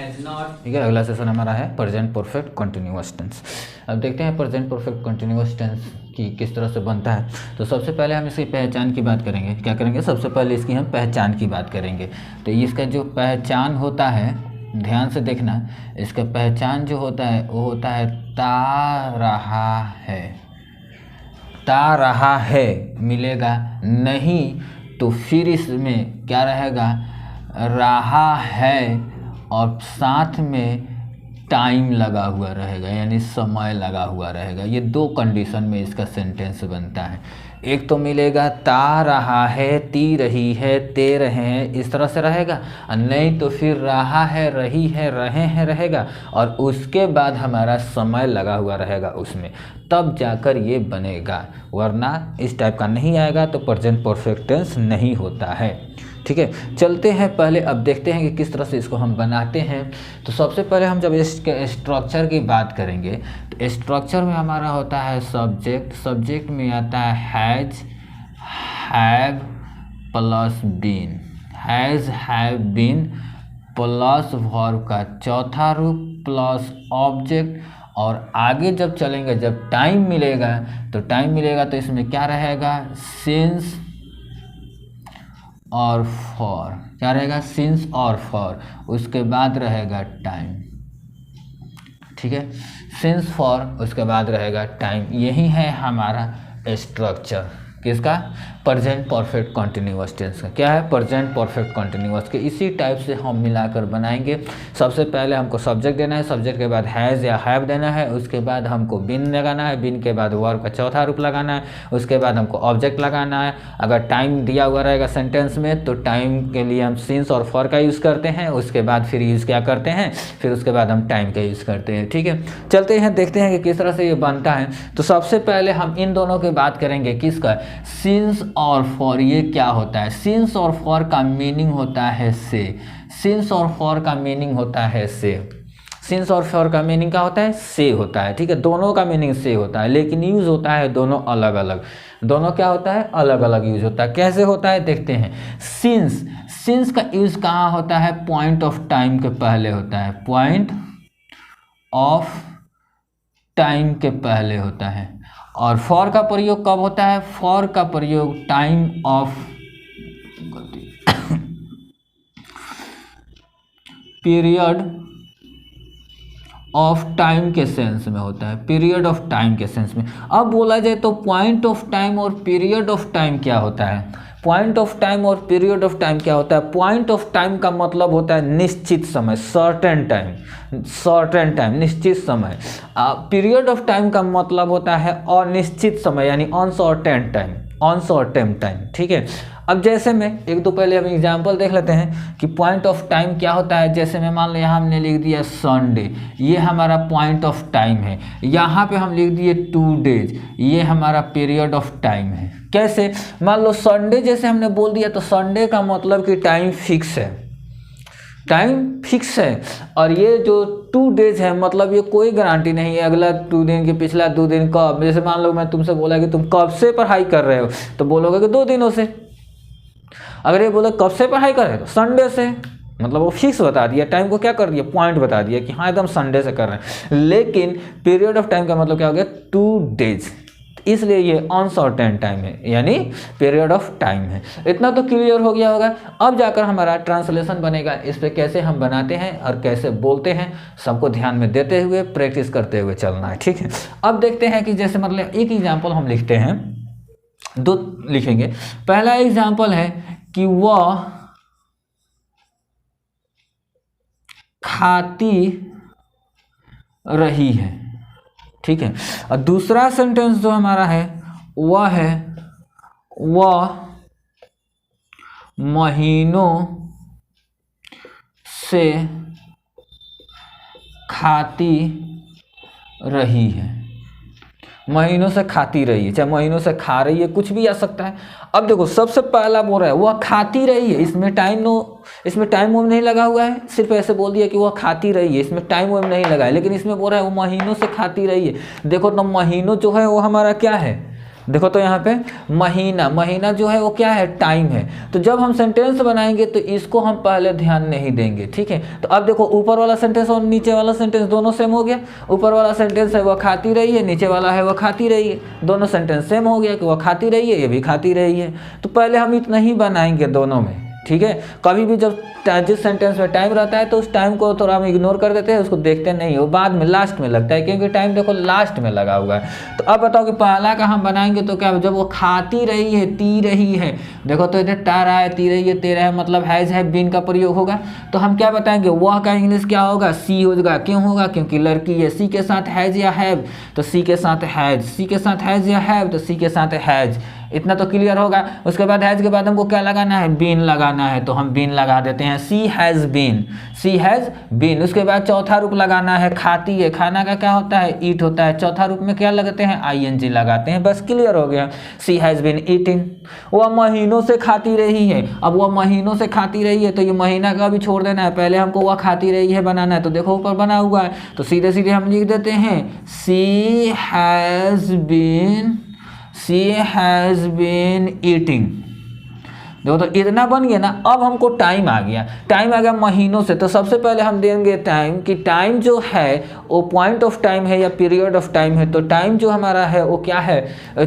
ठीक है, अगला सेशन हमारा है प्रेजेंट परफेक्ट कंटिन्यूअस टेंस। अब देखते हैं प्रेजेंट परफेक्ट कंटिन्यूअस टेंस की किस तरह से बनता है। तो सबसे पहले हम इसकी पहचान की बात करेंगे। क्या करेंगे? सबसे पहले इसकी हम पहचान की बात करेंगे। तो इसका जो पहचान होता है, ध्यान से देखना, इसका पहचान जो होता है वो होता है ता रहा है। ता रहा है मिलेगा नहीं, तो फिर इसमें क्या रहेगा? रहा है और साथ में टाइम लगा हुआ रहेगा, यानी समय लगा हुआ रहेगा। ये दो कंडीशन में इसका सेंटेंस बनता है। एक तो मिलेगा ता रहा है, ती रही है, ते रहे हैं, इस तरह से रहेगा। और नहीं तो फिर रहा है, रही है, रहे हैं रहेगा, और उसके बाद हमारा समय लगा हुआ रहेगा उसमें, तब जाकर ये बनेगा। वरना इस टाइप का नहीं आएगा तो प्रेजेंट परफेक्ट टेंस नहीं होता है। ठीक है, चलते हैं पहले अब देखते हैं कि किस तरह से इसको हम बनाते हैं। तो सबसे पहले हम जब इसके स्ट्रक्चर की बात करेंगे तो स्ट्रक्चर में हमारा होता है सब्जेक्ट। सब्जेक्ट में आता है has, have plus been. Has, have, been plus verb का चौथा रूप प्लस ऑब्जेक्ट। और आगे जब चलेंगे, जब टाइम मिलेगा तो इसमें क्या रहेगा? सिंस और फॉर। क्या रहेगा? सिंस और फॉर। उसके बाद रहेगा टाइम। ठीक है, सिंस फॉर, उसके बाद रहेगा टाइम। यही है हमारा स्ट्रक्चर किसका? प्रेजेंट परफेक्ट कंटिन्यूअस टेंस का। क्या है? प्रेजेंट परफेक्ट कंटिन्यूअस के। इसी टाइप से हम मिलाकर बनाएंगे। सबसे पहले हमको सब्जेक्ट देना है, सब्जेक्ट के बाद हैज़ या हैव देना है, उसके बाद हमको बीन लगाना है, बीन के बाद वर्ब का चौथा रूप लगाना है, उसके बाद हमको ऑब्जेक्ट लगाना है। अगर टाइम दिया हुआ रहेगा सेंटेंस में तो टाइम के लिए हम सिंस और फॉर का यूज़ करते हैं, उसके बाद फिर यूज़ क्या करते हैं? फिर उसके बाद हम टाइम का यूज़ करते हैं। ठीक है, चलते हैं देखते हैं कि किस तरह से ये बनता है। तो सबसे पहले हम इन दोनों की बात करेंगे। किसका? सिंस और फॉर। ये क्या होता है? सिंस और फॉर का मीनिंग होता है से। सिंस और फॉर का मीनिंग होता है से। सिंस और फॉर का मीनिंग क्या होता है? से होता है। ठीक है, दोनों का मीनिंग से होता है, लेकिन यूज होता है दोनों अलग अलग। दोनों क्या होता है? अलग अलग यूज होता है। कैसे होता है देखते हैं। सिंस, सिंस का यूज कहाँ होता है? पॉइंट ऑफ टाइम के पहले होता है। पॉइंट ऑफ टाइम के पहले होता है। और फॉर का प्रयोग कब होता है? फॉर का प्रयोग time of period of time के सेंस में होता है। पीरियड ऑफ टाइम के सेंस में। अब बोला जाए तो पॉइंट ऑफ टाइम और पीरियड ऑफ टाइम क्या होता है? पॉइंट ऑफ टाइम और पीरियड ऑफ टाइम क्या होता है? पॉइंट ऑफ टाइम का मतलब होता है निश्चित समय, सर्टेन टाइम, सर्टेन टाइम, निश्चित समय। पीरियड ऑफ टाइम का मतलब होता है अनिश्चित समय, यानी अनसर्टेन टाइम, अनसर्टेन टाइम। ठीक है, अब जैसे में एक दो पहले हम एग्जांपल देख लेते हैं कि पॉइंट ऑफ टाइम क्या होता है। जैसे में मान लो यहाँ हमने लिख दिया संडे, ये हमारा पॉइंट ऑफ टाइम है। यहाँ पे हम लिख दिए 2 डेज, ये हमारा पीरियड ऑफ टाइम है। कैसे? मान लो संडे जैसे हमने बोल दिया तो संडे का मतलब कि टाइम फिक्स है, टाइम फिक्स है। और ये जो 2 डेज है मतलब ये कोई गारंटी नहीं है अगला 2 दिन के पिछला 2 दिन कब। जैसे मान लो मैं तुमसे बोला कि तुम कब से पढ़ाई कर रहे हो, तो बोलोगे कि 2 दिनों से। अगर ये बोले कब से पढ़ाई कर रहे हो, तो संडे से, मतलब वो फिक्स बता दिया, टाइम को क्या कर दिया? पॉइंट बता दिया कि हाँ एकदम संडे से कर रहे हैं। लेकिन पीरियड ऑफ टाइम का मतलब क्या हो गया? 2 डेज, इसलिए ये अनसर्टेन टाइम है, यानी पीरियड ऑफ टाइम है। इतना तो क्लियर हो गया होगा। अब जाकर हमारा ट्रांसलेशन बनेगा। इस पे कैसे हम बनाते हैं और कैसे बोलते हैं, सबको ध्यान में देते हुए प्रैक्टिस करते हुए चलना है। ठीक है, अब देखते हैं कि जैसे मतलब एक एग्जाम्पल हम लिखते हैं, 2 लिखेंगे। पहला एग्जाम्पल है कि वह खाती रही है। ठीक है, और दूसरा सेंटेंस जो हमारा है वह है वह महीनों से खाती रही है। महीनों से खाती रही है, चाहे महीनों से खा रही है, कुछ भी आ सकता है। अब देखो सबसे पहला बोल रहा है वह खाती रही है, इसमें टाइम वोम नहीं लगा हुआ है, सिर्फ ऐसे बोल दिया कि वह खाती रही है, इसमें टाइम वोम नहीं लगा है। लेकिन इसमें बोल रहा है वो महीनों से खाती रही है। देखो तो महीनों जो है वो हमारा क्या है? देखो तो यहाँ पे महीना, महीना जो है वो क्या है, टाइम है। तो जब हम सेंटेंस बनाएंगे तो इसको हम पहले ध्यान नहीं देंगे, ठीक है। तो अब देखो ऊपर वाला सेंटेंस और नीचे वाला सेंटेंस दोनों सेम हो गया। ऊपर वाला सेंटेंस है वह खाती रही है, नीचे वाला है वह खाती रही है, दोनों सेंटेंस सेम हो गया कि वह खाती रही है, ये भी खाती रही है। तो पहले हम इतना ही बनाएंगे दोनों में, ठीक है। कभी भी जब जिस सेंटेंस में टाइम रहता है तो उस टाइम को थोड़ा हम इग्नोर कर देते हैं, उसको देखते नहीं हो, बाद में लास्ट में लगता है, क्योंकि टाइम देखो लास्ट में लगा हुआ है। तो अब बताओ कि पहला का हम बनाएंगे तो क्या, जब वो खाती रही है, ती रही है, देखो तो इधर टा रहा है, ती रही है, ते रहा है, मतलब हैज है बीन का प्रयोग होगा। तो हम क्या बताएंगे, वह का इंग्लिश क्या होगा, सी होगा। क्यों होगा, क्योंकि लड़की है। सी के साथ हैज या हैव तो सी के साथ हैज, सी के साथ हैज या हैव तो सी के साथ हैज। इतना तो क्लियर होगा। उसके बाद हैज के बाद हमको क्या लगाना है, बीन लगाना है, तो हम बीन लगा देते हैं, she has been, she has been. उसके बाद चौथा रूप लगाना है, खाती है, खाना का क्या होता है, ईट होता है, चौथा रूप में क्या लगाते हैं, आईएनजी लगाते हैं, बस क्लियर हो गया। सी हैज़ बीन ईटिंग, वह महीनों से खाती रही है। अब वह महीनों से खाती रही है तो ये महीना का भी छोड़ देना है, पहले हमको वह खाती रही है बनाना है। तो देखो ऊपर बना हुआ है, तो सीधे सीधे हम लिख देते हैं she has been, she has been eating. देखो तो इतना बन गया ना। अब हमको टाइम आ गया, टाइम आ गया महीनों से। तो सबसे पहले हम देंगे टाइम, कि टाइम जो है वो पॉइंट ऑफ टाइम है या पीरियड ऑफ टाइम है। तो टाइम जो हमारा है वो क्या है,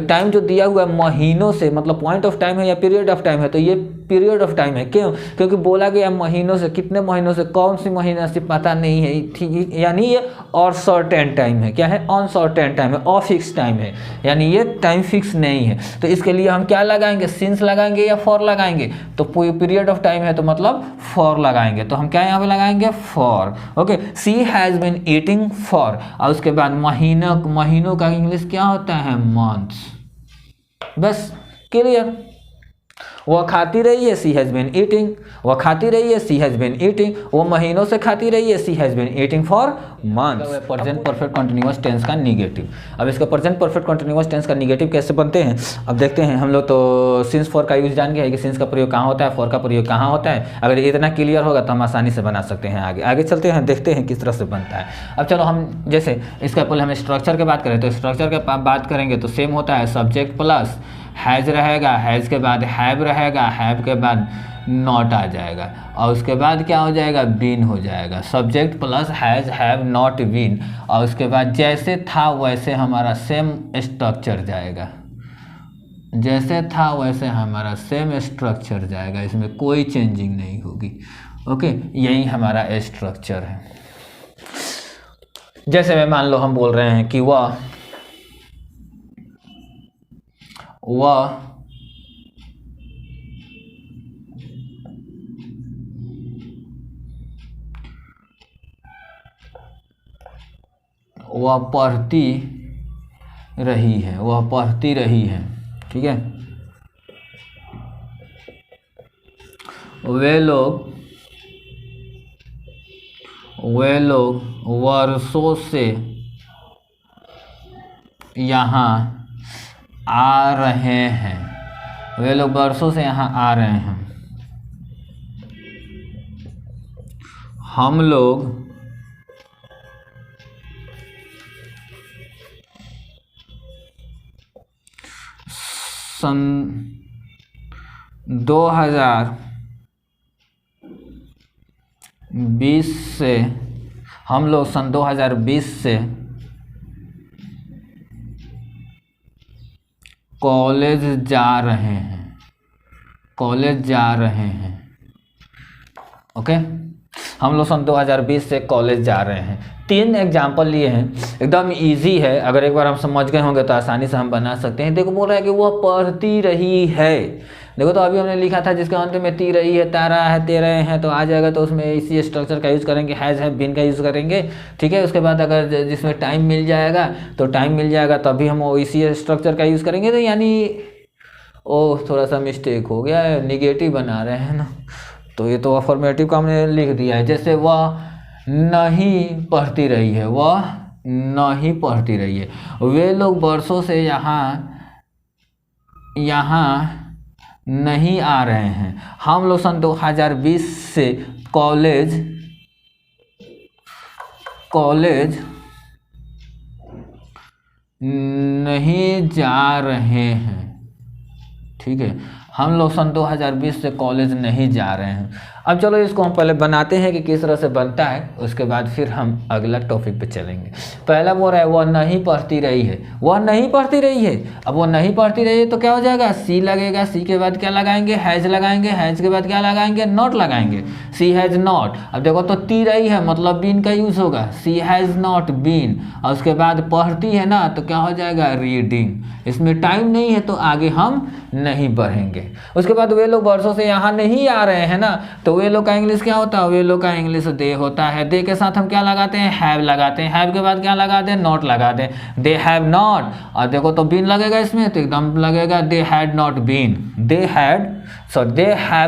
टाइम जो दिया हुआ है महीनों से, मतलब पॉइंट ऑफ टाइम है या पीरियड ऑफ टाइम है, तो ये पीरियड ऑफ टाइम है। क्यों, क्योंकि बोला गया महीनों से, कितने महीनों से, कौन सी महीना से पता नहीं है, ठीक, यानी ये और शॉर्टेन टाइम है। क्या है, ऑन शॉर्टेन टाइम है, ऑफिक्स टाइम है, यानी ये टाइम फिक्स नहीं है। तो इसके लिए हम क्या लगाएंगे, सिंस लगाएंगे या फॉर लगाएंगे। तो पीरियड ऑफ टाइम है तो मतलब फॉर लगाएंगे। तो हम क्या यहाँ पे लगाएंगे, for. Okay, she has been eating for. और उसके बाद महीनों, महीनों का इंग्लिश क्या होता है, मंथ्स। बस क्लियर। वह खाती रही है, सी हैज़ बीन ईटिंग, वह खाती रही है, सी हैज़ बीन ईटिंग, वो महीनों से खाती रही है, she has been eating for months. Present perfect continuous tense का निगेटिव। अब इसका प्रेजेंट परफेक्ट कंटिन्यूअस टेंस का निगेटिव कैसे बनते हैं, अब देखते हैं हम लोग। तो सिंस फॉर का यूज जान गए कि सिंस का प्रयोग कहाँ होता है, फॉर का प्रयोग कहाँ होता है। अगर इतना क्लियर होगा तो हम आसानी से बना सकते हैं। आगे चलते हैं, देखते हैं किस तरह से बनता है। अब चलो हम जैसे इसका पहले हम स्ट्रक्चर की बात करें, तो स्ट्रक्चर के बात करेंगे तो सेम होता है, सब्जेक्ट प्लस हैज़ रहेगा, हैज़ के बाद हैव रहेगा, हैव के बाद नॉट आ जाएगा, और उसके बाद क्या हो जाएगा, बीन हो जाएगा। Subject plus has, have, not, been, और उसके बाद जैसे था वैसे हमारा सेम स्ट्रक्चर जाएगा, जैसे था वैसे हमारा सेम स्ट्रक्चर जाएगा, इसमें कोई चेंजिंग नहीं होगी। ओके, यही हमारा स्ट्रक्चर है। जैसे मैं मान लो हम बोल रहे हैं कि वह पढ़ती रही है, वह पढ़ती रही है, ठीक है। वे लोग वर्षों से यहाँ आ रहे हैं, वे लोग वर्षों से यहाँ आ रहे हैं। हम लोग सन 2020 से, हम लोग सन 2020 से कॉलेज जा रहे हैं, कॉलेज जा रहे हैं। ओके, हम लोग सन 2020 से कॉलेज जा रहे हैं। 3 एग्जाम्पल लिए हैं, एकदम इजी है। अगर एक बार हम समझ गए होंगे तो आसानी से हम बना सकते हैं। देखो बोल रहा है कि वह पढ़ती रही है। देखो तो अभी हमने लिखा था जिसके अंत में ती रही है, तारा है, ते रहे हैं, तो आ जाएगा। तो उसमें इसी स्ट्रक्चर का यूज़ करेंगे, हैज़, हैव, बीन का यूज़ करेंगे, ठीक है। उसके बाद अगर जिसमें टाइम मिल जाएगा तो टाइम मिल जाएगा, तभी हम इसी स्ट्रक्चर का यूज़ करेंगे। तो यानी थोड़ा सा मिस्टेक हो गया है, निगेटिव बना रहे हैं ना, तो ये तो अफर्मेटिव का हमने लिख दिया है। जैसे वह नहीं पढ़ती रही है, वह नहीं पढ़ती रही है। वे लोग वर्षों से यहाँ नहीं आ रहे हैं। हम लोग सन 2020 से कॉलेज नहीं जा रहे हैं। ठीक है, हम लोग सन 2020 से कॉलेज नहीं जा रहे हैं। अब चलो इसको हम पहले बनाते हैं कि किस तरह से बनता है, उसके बाद फिर हम अगला टॉपिक पे चलेंगे। पहला बोल रहा है वह नहीं पढ़ती रही है, वह नहीं पढ़ती रही है। अब वो नहीं पढ़ती रही है तो क्या हो जाएगा, सी लगेगा, सी के बाद क्या लगाएंगे, हैज लगाएंगे, हैज के बाद क्या लगाएंगे, नॉट लगाएंगे, सी हैज नॉट। अब देखो तो ती रही है मतलब बीन का यूज होगा, सी हैज नॉट बीन। और उसके बाद पढ़ती है ना तो क्या हो जाएगा, रीडिंग। इसमें टाइम नहीं है तो आगे हम नहीं बढ़ेंगे। उसके बाद वे लोग वर्षों से यहाँ नहीं आ रहे हैं ना, तो वे लोग का इंग्लिश क्या होता है, वे लोग का इंग्लिश दे होता है। दे के साथ हम क्या लगाते हैं, हैव लगाते हैं। हैव के बाद क्या लगाते हैं, नॉट लगाते हैं। दे हैव नॉट, और देखो तो बीन लगेगा इसमें तो एकदम लगेगा they had not been, they have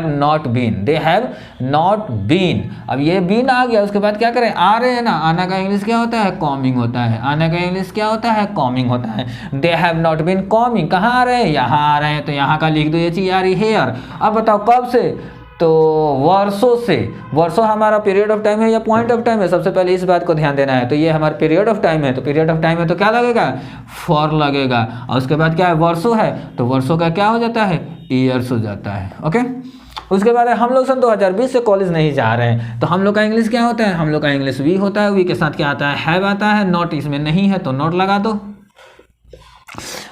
not been, they have not been. अब ये बीन आ गया, उसके बाद क्या करें, आ रहे हैं ना, आना का इंग्लिश क्या होता है, कॉमिंग होता है। आने का इंग्लिश क्या होता है, कॉमिंग होता है। They have not been coming, कहाँ आ रहे हैं, यहाँ आ रहे हैं, तो यहाँ का लिख दो ये चीज आ रही है हेयर। अब बताओ कब से, तो वर्षों से। वर्षों हमारा पीरियड ऑफ टाइम है या पॉइंट ऑफ टाइम है, सबसे पहले इस बात को ध्यान देना है। तो ये हमारा पीरियड ऑफ टाइम है, तो पीरियड ऑफ टाइम है तो क्या लगेगा, फॉर लगेगा। और उसके बाद क्या है, वर्षों है तो वर्षों का क्या हो जाता है, ईयर्स हो जाता है। ओके, उसके बाद हम लोग सन 2020 से कॉलेज नहीं जा रहे हैं, तो हम लोग का इंग्लिश क्या होता है, हम लोग का इंग्लिश वी होता है। वी के साथ क्या आता है, हैव आता है। नॉट इसमें नहीं है तो नॉट लगा दो,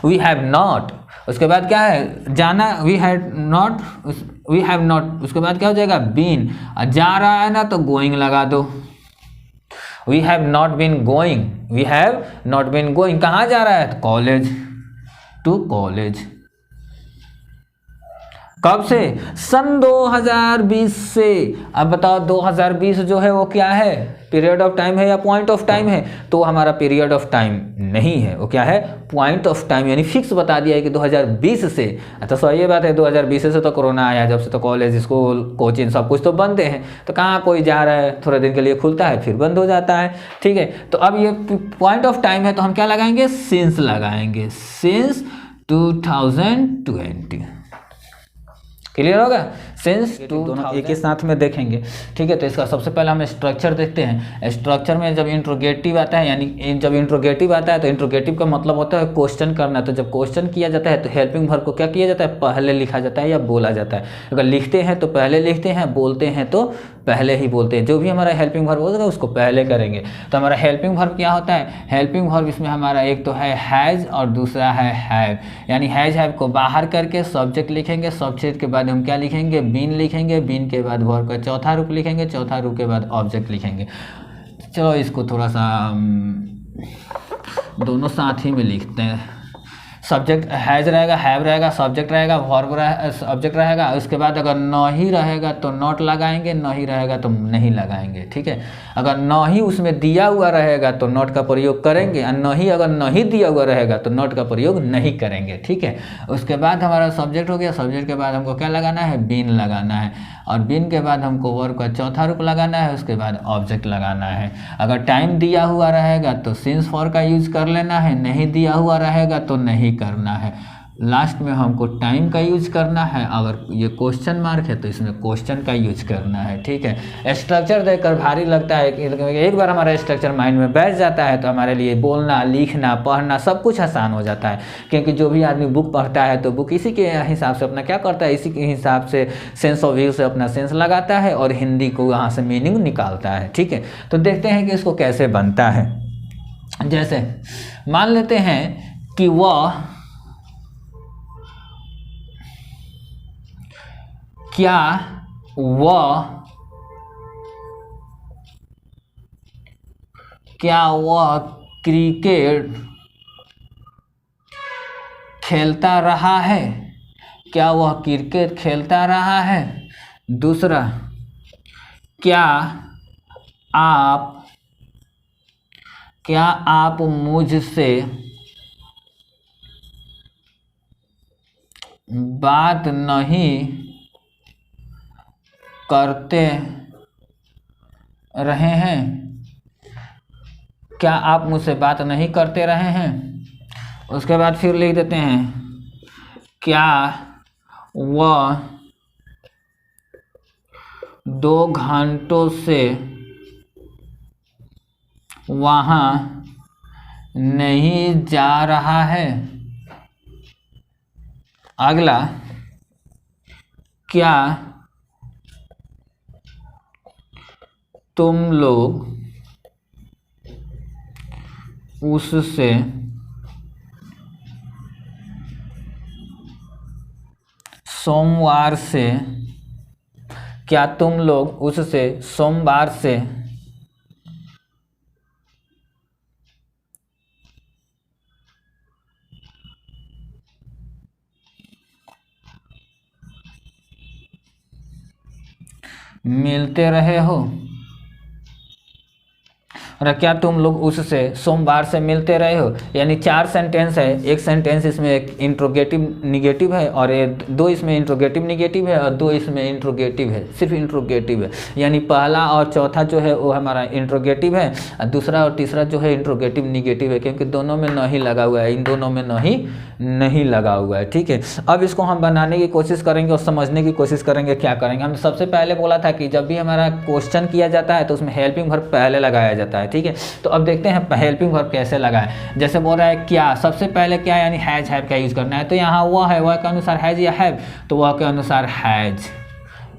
वी हैव नॉट। उसके बाद क्या है, जाना, we had not, we have not. उसके बाद क्या हो जाएगा, बीन। जा रहा है ना तो गोइंग लगा दो, we have not been going, we have not been going. कहाँ जा रहा है, कॉलेज, टू कॉलेज। कब से, सन 2020 से। अब बताओ 2020 जो है वो क्या है, पीरियड ऑफ टाइम है या पॉइंट ऑफ टाइम है, तो हमारा पीरियड ऑफ टाइम नहीं है, वो क्या है, पॉइंट ऑफ टाइम। यानी फिक्स बता दिया है कि 2020 से। अच्छा सो ये बात है, 2020 से तो कोरोना आया, जब से तो कॉलेज, स्कूल, कोचिंग सब कुछ तो बंद है, तो कहाँ कोई जा रहा है, थोड़े दिन के लिए खुलता है फिर बंद हो जाता है। ठीक है, तो अब ये पॉइंट ऑफ टाइम है तो हम क्या लगाएंगे, सिंस लगाएंगे, सिंस 2020। क्लियर होगा, सिंस दोनों एक ही साथ में देखेंगे। ठीक है, तो इसका सबसे पहले हम स्ट्रक्चर देखते हैं। स्ट्रक्चर में जब इंट्रोगेटिव आता है, यानी जब इंट्रोगेटिव आता है तो इंट्रोगेटिव का मतलब होता है क्वेश्चन करना। तो जब क्वेश्चन किया जाता है तो हेल्पिंग वर्ब को क्या किया जाता है, पहले लिखा जाता है या बोला जाता है। अगर लिखते हैं तो पहले लिखते हैं, बोलते हैं तो पहले ही बोलते हैं। जो भी हमारा हेल्पिंग वर्ब होगा उसको पहले करेंगे। तो हमारा हेल्पिंग वर्ब क्या होता है, हेल्पिंग वर्ब इसमें हमारा एक तो है हैज़ और दूसरा है हैव। यानी हैज़ हैव को बाहर करके सब्जेक्ट लिखेंगे, सब्जेक्ट के बाद हम क्या लिखेंगे, बीन लिखेंगे, बीन के बाद वर्ब का चौथा रूप लिखेंगे, चौथा रूप के बाद ऑब्जेक्ट लिखेंगे। चलो इसको थोड़ा सा दोनों साथ ही में लिखते हैं। सब्जेक्ट हैज रहेगा, हैव रहेगा, सब्जेक्ट रहेगा, वर्ब ऑब्जेक्ट रहेगा। उसके बाद अगर नहीं रहेगा तो नॉट लगाएंगे, नहीं रहेगा तो नहीं लगाएंगे। ठीक है, अगर नहीं उसमें दिया हुआ रहेगा तो नॉट का प्रयोग करेंगे, और नहीं अगर नहीं दिया हुआ रहेगा तो नॉट का प्रयोग नहीं करेंगे। ठीक है, उसके बाद हमारा सब्जेक्ट हो गया। सब्जेक्ट के बाद हमको क्या लगाना है, बीन लगाना है, और बीन के बाद हमको वर्ब का चौथा रूप लगाना है, उसके बाद ऑब्जेक्ट लगाना है। अगर टाइम दिया हुआ रहेगा तो सिंस फॉर का यूज कर लेना है, नहीं दिया हुआ रहेगा तो नहीं करना है। लास्ट में हमको टाइम का यूज करना है। अगर ये क्वेश्चन मार्क है तो इसमें क्वेश्चन का यूज करना है। ठीक है, स्ट्रक्चर देखकर भारी लगता है कि एक बार हमारा स्ट्रक्चर माइंड में बैठ जाता है तो हमारे लिए बोलना, लिखना, पढ़ना सब कुछ आसान हो जाता है। क्योंकि जो भी आदमी बुक पढ़ता है तो बुक इसी के हिसाब से अपना क्या करता है, इसी के हिसाब से सेंस ऑफ व्यू से अपना सेंस लगाता है और हिंदी को यहाँ से मीनिंग निकालता है। ठीक है, तो देखते हैं कि इसको कैसे बनता है। जैसे मान लेते हैं कि वह क्या वह क्रिकेट खेलता रहा है, क्या वह क्रिकेट खेलता रहा है। दूसरा, क्या आप मुझसे बात नहीं करते रहे हैं, क्या आप मुझसे बात नहीं करते रहे हैं। उसके बाद फिर लिख देते हैं, क्या वह 2 घंटों से वहाँ नहीं जा रहा है। अगला, क्या तुम लोग उससे सोमवार से, क्या तुम लोग उससे सोमवार से मिलते रहे हो? और क्या तुम लोग उससे सोमवार से मिलते रहे हो, यानी 4 सेंटेंस है। एक सेंटेंस इसमें एक इंट्रोगेटिव निगेटिव है और ये 2 इसमें इंट्रोगेटिव निगेटिव है और 2 इसमें इंट्रोगेटिव है, सिर्फ इंट्रोगेटिव है। यानी पहला और चौथा जो है वो हमारा इंट्रोगेटिव है और दूसरा और तीसरा जो है इंट्रोगेटिव निगेटिव है, क्योंकि दोनों में नहीं लगा हुआ है, इन दोनों में नहीं लगा हुआ है। ठीक है, अब इसको हम बनाने की कोशिश करेंगे और समझने की कोशिश करेंगे। क्या करेंगे, हमने सबसे पहले बोला था कि जब भी हमारा क्वेश्चन किया जाता है तो उसमें हेल्पिंग वर्ब पहले लगाया जाता है। ठीक है, तो अब देखते हैं हेल्पिंग वर्ब कैसे लगाएं। जैसे बोल रहा है क्या, सबसे पहले क्या यानी हैज हैव का यूज करना है, तो यहाँ वह है, वह के अनुसार हैज या हैव, तो वह के अनुसार हैज।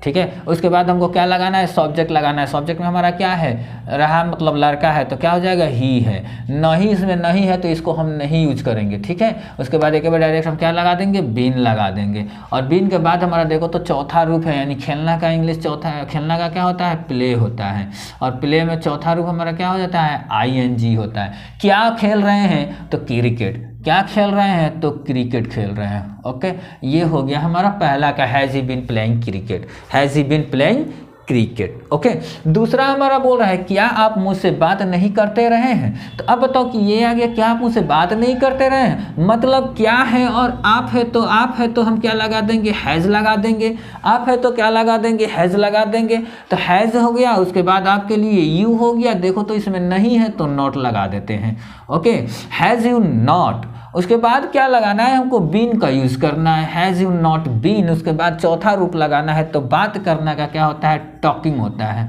ठीक है, उसके बाद हमको क्या लगाना है, सब्जेक्ट लगाना है। सब्जेक्ट में हमारा क्या है, रहा मतलब लड़का है, तो क्या हो जाएगा, ही है। नहीं, इसमें नहीं है तो इसको हम नहीं यूज करेंगे। ठीक है, उसके बाद एक बार डायरेक्ट हम क्या लगा देंगे, बीन लगा देंगे। और बीन के बाद हमारा देखो तो चौथा रूप है, यानी खेलना का इंग्लिश चौथा है। खेलना का क्या होता है, प्ले होता है, और प्ले में चौथा रूप हमारा क्या हो जाता है, ING होता है। क्या खेल रहे हैं, तो क्रिकेट। क्या खेल रहे हैं, तो क्रिकेट खेल रहे हैं। ओके, ये हो गया हमारा पहला का, has he been playing cricket, has he been playing cricket. Okay, दूसरा हमारा बोल रहा है क्या आप मुझसे बात नहीं करते रहे हैं। तो अब बताओ कि ये आ गया, क्या आप मुझसे बात नहीं करते रहे हैं, मतलब क्या है और आप है, तो आप है तो हम क्या लगा देंगे, हैज लगा देंगे। आप है तो क्या लगा देंगे, हैज लगा देंगे। तो हैज हो गया, उसके बाद आपके लिए यू हो गया। देखो तो इसमें नहीं है तो नॉट लगा देते हैं। Okay, has you not. उसके बाद क्या लगाना है, हमको बीन का यूज करना है, हैज यू नॉट बीन। उसके बाद चौथा रूप लगाना है, तो बात करना का क्या होता है, टॉकिंग होता है।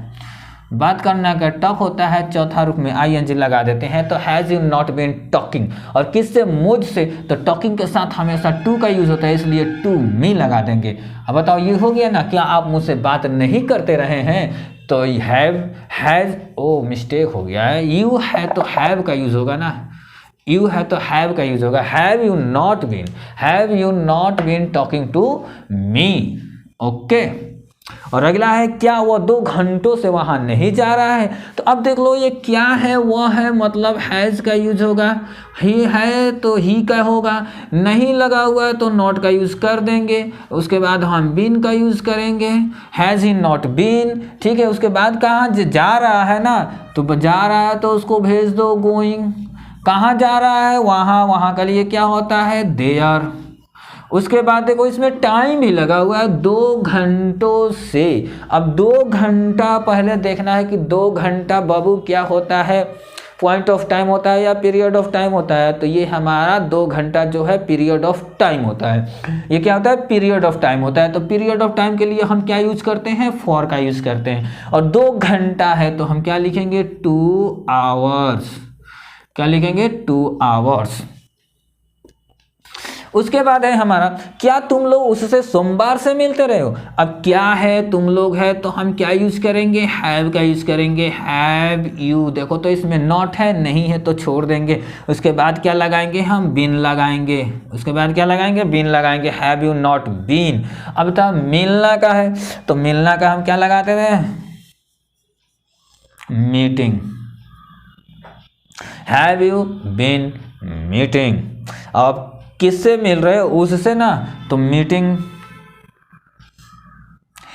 बात करना का टॉक होता है, चौथा रूप में ING लगा देते हैं, तो has you not been talking. और किससे, मुझसे, तो टॉकिंग के साथ हमेशा टू का यूज होता है, इसलिए टू मी लगा देंगे। अब बताओ ये हो गया ना, क्या आप मुझसे बात नहीं करते रहे हैं, तो हैव, हैज, ओ मिस्टेक हो गया है, यू है तो हैव का यूज होगा ना, यू है तो हैव का यूज होगा। Have you not been talking to me. Okay, और अगला है क्या वो 2 घंटों से वहां नहीं जा रहा है। तो अब देख लो ये क्या है, वह है, मतलब हैज का यूज होगा, ही है तो ही का होगा, नहीं लगा हुआ है तो नॉट का यूज कर देंगे। उसके बाद हम बीन का यूज करेंगे, हैज ही नॉट बीन। ठीक है, उसके बाद कहाँ जा रहा है ना, तो जा रहा है तो उसको भेज दो गोइंग। कहाँ जा रहा है, वहाँ, वहाँ के लिए क्या होता है, देयर। उसके बाद देखो इसमें टाइम भी लगा हुआ है, 2 घंटों से। अब 2 घंटा पहले देखना है कि 2 घंटा बाबू क्या होता है, पॉइंट ऑफ टाइम होता है या पीरियड ऑफ टाइम होता है। तो ये हमारा 2 घंटा जो है पीरियड ऑफ टाइम होता है। ये क्या होता है, पीरियड ऑफ टाइम होता है। तो पीरियड ऑफ टाइम के लिए हम क्या यूज करते हैं, फॉर का यूज करते हैं। और 2 घंटा है तो हम क्या लिखेंगे, 2 आवर्स। क्या लिखेंगे, 2 आवर्स। उसके बाद है हमारा क्या तुम लोग उससे सोमवार से मिलते रहे हो। अब क्या है, तुम लोग है तो हम क्या यूज करेंगे, हैव का यूज करेंगे, हैव यू। देखो तो इसमें नॉट है, नहीं है तो छोड़ देंगे। उसके बाद क्या लगाएंगे, हम बीन लगाएंगे। उसके बाद क्या लगाएंगे, बीन लगाएंगे, हैव यू नॉट बीन। अब था मिलना का है, तो मिलना का हम क्या लगाते थे, meeting. Have you been meeting. अब किससे मिल रहे हो, उससे ना, तो मीटिंग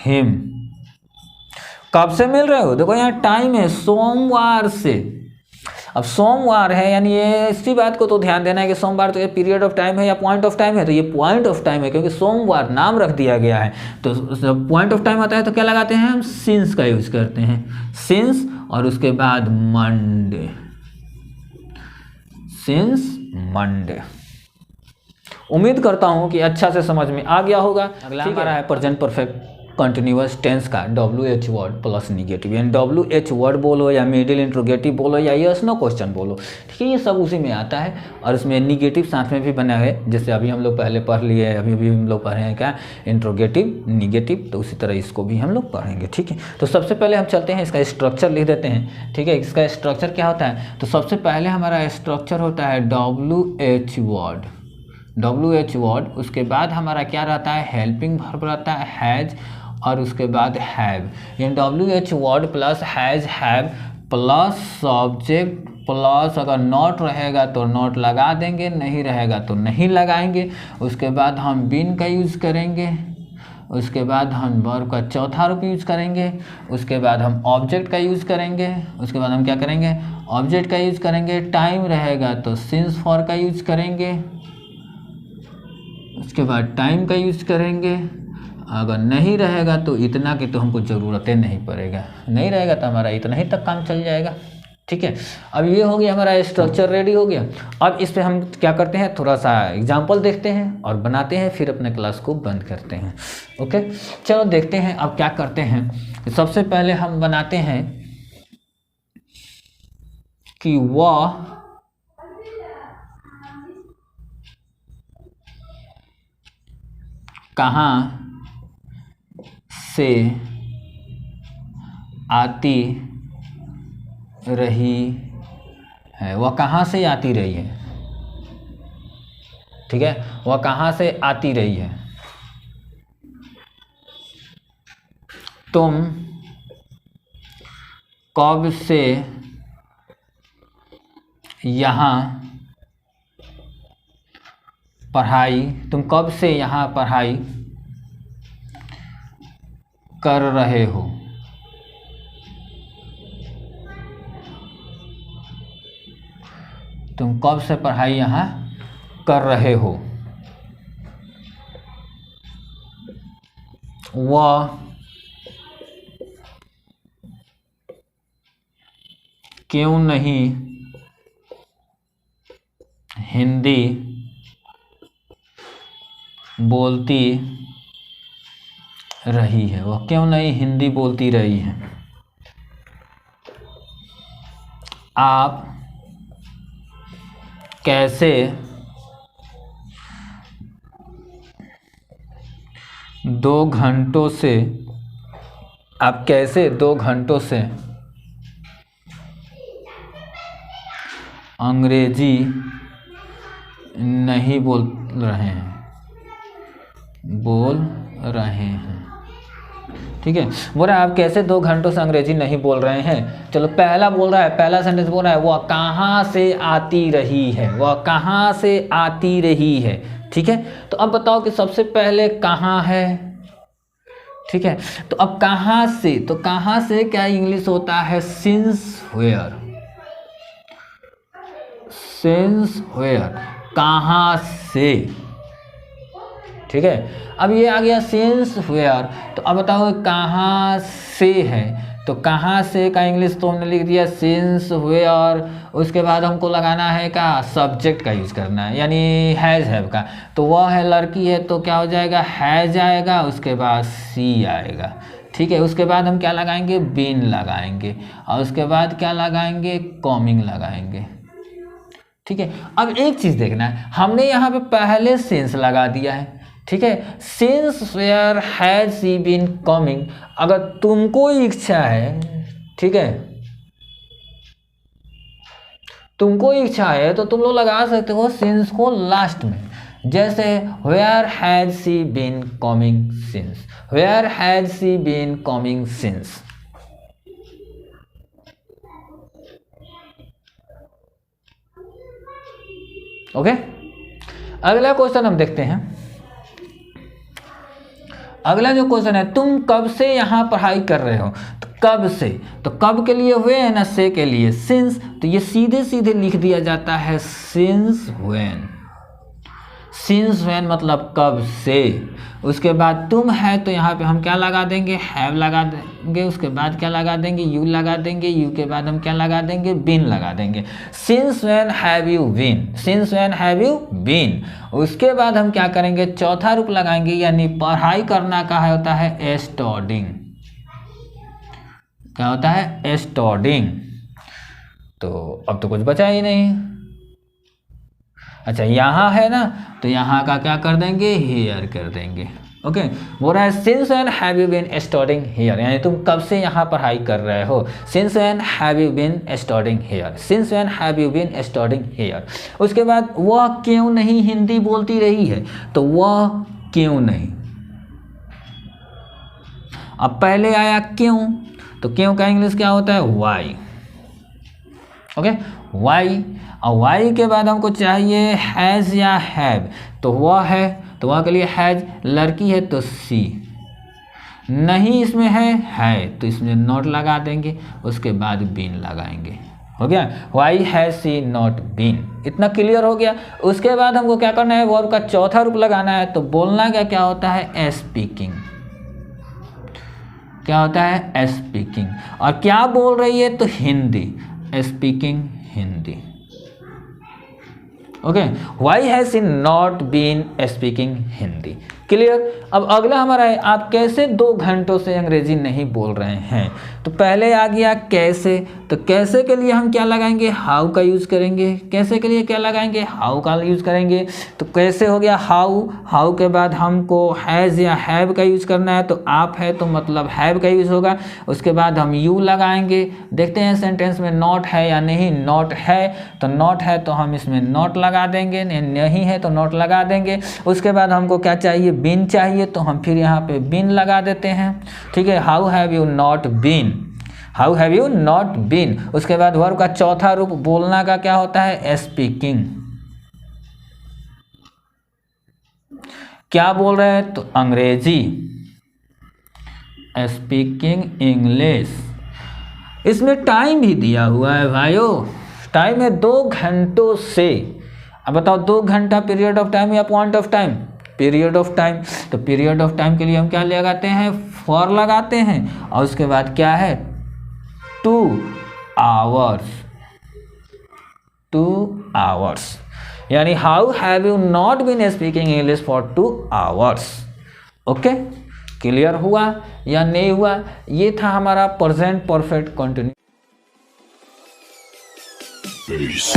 हिम। कब से मिल रहे हो, देखो यहाँ टाइम है, सोमवार से। अब सोमवार है, यानी ये इसी बात को तो ध्यान देना है कि सोमवार तो ये पीरियड ऑफ टाइम है या पॉइंट ऑफ टाइम है। तो ये पॉइंट ऑफ टाइम है, क्योंकि सोमवार नाम रख दिया गया है। तो पॉइंट ऑफ टाइम आता है तो क्या लगाते हैं, हम सिंस का यूज करते हैं, सिंस। और उसके बाद मंडे, सिंस मंडे। उम्मीद करता हूं कि अच्छा से समझ में आ गया होगा। अगला हमारा है प्रेजेंट परफेक्ट। कंटिन्यूअस टेंस का WH वर्ड प्लस निगेटिव, यानी WH वर्ड बोलो या मिडिल इंट्रोगेटिव बोलो या यस नो क्वेश्चन बोलो, ठीक है, ये सब उसी में आता है। और इसमें निगेटिव साथ में भी बना है, जैसे अभी हम लोग पहले पढ़ लिए, अभी हम लोग पढ़े हैं क्या, इंट्रोगेटिव निगेटिव, तो उसी तरह इसको भी हम लोग पढ़ेंगे, ठीक है। तो सबसे पहले हम चलते हैं, इसका स्ट्रक्चर लिख देते हैं, ठीक है। इसका स्ट्रक्चर क्या होता है, तो सबसे पहले हमारा स्ट्रक्चर होता है WH वर्ड, उसके बाद हमारा क्या रहता है, हेल्पिंग वर्ब रहता है हैज़, और उसके बाद हैव, यानी WH word plus has have plus subject plus अगर नॉट रहेगा तो नॉट लगा देंगे, नहीं रहेगा तो नहीं लगाएंगे। उसके बाद हम बीन का यूज़ करेंगे, उसके बाद हम वर्ब का चौथा रूप यूज़ करेंगे, उसके बाद हम ऑब्जेक्ट का यूज़ करेंगे, उसके बाद हम क्या करेंगे, ऑब्जेक्ट का यूज़ करेंगे। टाइम रहेगा तो सिंस फॉर का यूज़ करेंगे, उसके बाद टाइम का यूज़ करेंगे। अगर नहीं रहेगा तो इतना की तो हमको ज़रूरत नहीं पड़ेगा, नहीं रहेगा तो हमारा इतना ही तक काम चल जाएगा, ठीक है। अब ये हो गया हमारा स्ट्रक्चर रेडी हो गया। अब इस पे हम क्या करते हैं, थोड़ा सा एग्जांपल देखते हैं और बनाते हैं, फिर अपने क्लास को बंद करते हैं। ओके, चलो देखते हैं अब क्या करते हैं। सबसे पहले हम बनाते हैं कि वह कहाँ से आती रही है, वह कहाँ से आती रही है, ठीक है, वह कहाँ से आती रही है। तुम कब से यहाँ पढ़ाई कर रहे हो। तुम कब से पढ़ाई यहाँ कर रहे हो। वह क्यों नहीं हिंदी बोलती रही है, वह क्यों नहीं हिंदी बोलती रही है। आप कैसे 2 घंटों से अंग्रेजी नहीं बोल रहे हैं, ठीक है। बोल रहा है आप कैसे 2 घंटों से अंग्रेजी नहीं बोल रहे हैं। चलो पहला बोल रहा है, पहला सेंटेंस बोल रहा है वह कहाँ से आती रही है, वह कहाँ से आती रही है, ठीक है। तो अब बताओ कि सबसे पहले कहाँ है, ठीक है। तो अब कहाँ से, तो कहाँ से क्या इंग्लिश होता है, सिंस वेयर, कहाँ से, ठीक है। अब ये आ गया सिंस वेयर, तो अब बताओ कहाँ से है, तो कहाँ से का इंग्लिश तो हमने लिख दिया सिंस वेयर। उसके बाद हमको लगाना है का सब्जेक्ट का यूज़ करना है, यानी हैज़ हैव का, तो वह है लड़की है तो क्या हो जाएगा, हैज़ आएगा, उसके बाद सी आएगा, ठीक है। उसके बाद हम क्या लगाएंगे, बीन लगाएंगे, और उसके बाद क्या लगाएंगे, कमिंग लगाएंगे, ठीक है। अब एक चीज़ देखना है, हमने यहाँ पे पहले सिंस लगा दिया है, ठीक है, since where has she been coming. अगर तुमको इच्छा है, ठीक है, तुमको इच्छा है तो तुम लोग लगा सकते हो सिंस को लास्ट में, जैसे where has she been coming since, where has she been coming since. Okay, अगला क्वेश्चन हम देखते हैं। अगला जो क्वेश्चन है, तुम कब से यहाँ पढ़ाई कर रहे हो, तो कब से, तो कब के लिए हुए है ना, से के लिए सिंस, तो ये सीधे सीधे लिख दिया जाता है सिंस व्हेन, सिंस व्हेन मतलब कब से। उसके बाद तुम है तो यहाँ पे हम क्या लगा देंगे, हैव लगा देंगे। उसके बाद क्या लगा देंगे, यू लगा देंगे। यू के बाद हम क्या लगा देंगे, बीन लगा देंगे। Since when have you been, since when have you been. उसके बाद हम क्या करेंगे, चौथा रूप लगाएंगे, यानी पढ़ाई करना का होता है स्टडिंग। क्या होता है, स्टडिंग। तो अब तो कुछ बचा ही नहीं। अच्छा यहाँ है ना, तो यहाँ का क्या कर देंगे, हियर कर देंगे। ओके, बोल रहा है since when have you been studying here, यानी तुम कब से यहाँ पढ़ाई कर रहे हो। Since when have you been studying here, since when have you been studying here. उसके बाद वह क्यों नहीं हिंदी बोलती रही है, तो वह क्यों नहीं। अब पहले आया क्यों, तो क्यों का इंग्लिश क्या होता है, वाई। Okay, why. और वाई के बाद हमको चाहिए हैज़ या हैव, तो वह है, तो वह के लिए हैज़, लड़की है तो सी, नहीं इसमें है तो इसमें नॉट लगा देंगे। उसके बाद बीन लगाएंगे। हो गया, why has she not been. इतना क्लियर हो गया। उसके बाद हमको क्या करना है, वर्ब का चौथा रूप लगाना है। तो बोलना क्या होता है, स्पीकिंग। क्या होता है, स्पीकिंग। और क्या बोल रही है, तो Hindi, speaking Hindi. Okay, why has she not been speaking Hindi. Clear. अब अगला हमारा है, आप कैसे 2 घंटों से अंग्रेजी नहीं बोल रहे हैं। तो पहले आ गया कैसे, तो कैसे के लिए हम क्या लगाएंगे, हाउ का यूज़ करेंगे। कैसे के लिए क्या लगाएंगे, हाउ का यूज़ करेंगे। तो कैसे हो गया हाउ, हाउ के बाद हमको हैज़ या हैव का यूज़ करना है, तो आप है तो मतलब हैव का यूज़ होगा। उसके बाद हम यू लगाएंगे। देखते हैं सेंटेंस में नॉट है या नहीं। नॉट है तो नॉट है तो हम इसमें नॉट लगा देंगे, नहीं है तो नॉट लगा देंगे। उसके बाद हमको क्या चाहिए, बीन चाहिए, तो हम फिर यहाँ पे बीन लगा देते हैं। ठीक है, how have you not been, how have you not been. उसके बाद वर्ब का चौथा रूप बोलना का क्या होता है, स्पीकिंग। क्या बोल रहे हैं, तो अंग्रेजी, स्पीकिंग इंग्लिश। इसमें टाइम भी दिया हुआ है भाइयों, टाइम है 2 घंटों से। अब बताओ 2 घंटा पीरियड ऑफ टाइम या point of time, period of time. तो पीरियड ऑफ टाइम के लिए हम क्या लगाते हैं, फॉर लगाते हैं। और उसके बाद क्या है, 2 आवर्स, 2 आवर्स। यानी how have you not been speaking English for 2 hours. Okay, clear हुआ या नहीं हुआ। ये था हमारा प्रेजेंट परफेक्ट कंटिन्यू। Peace.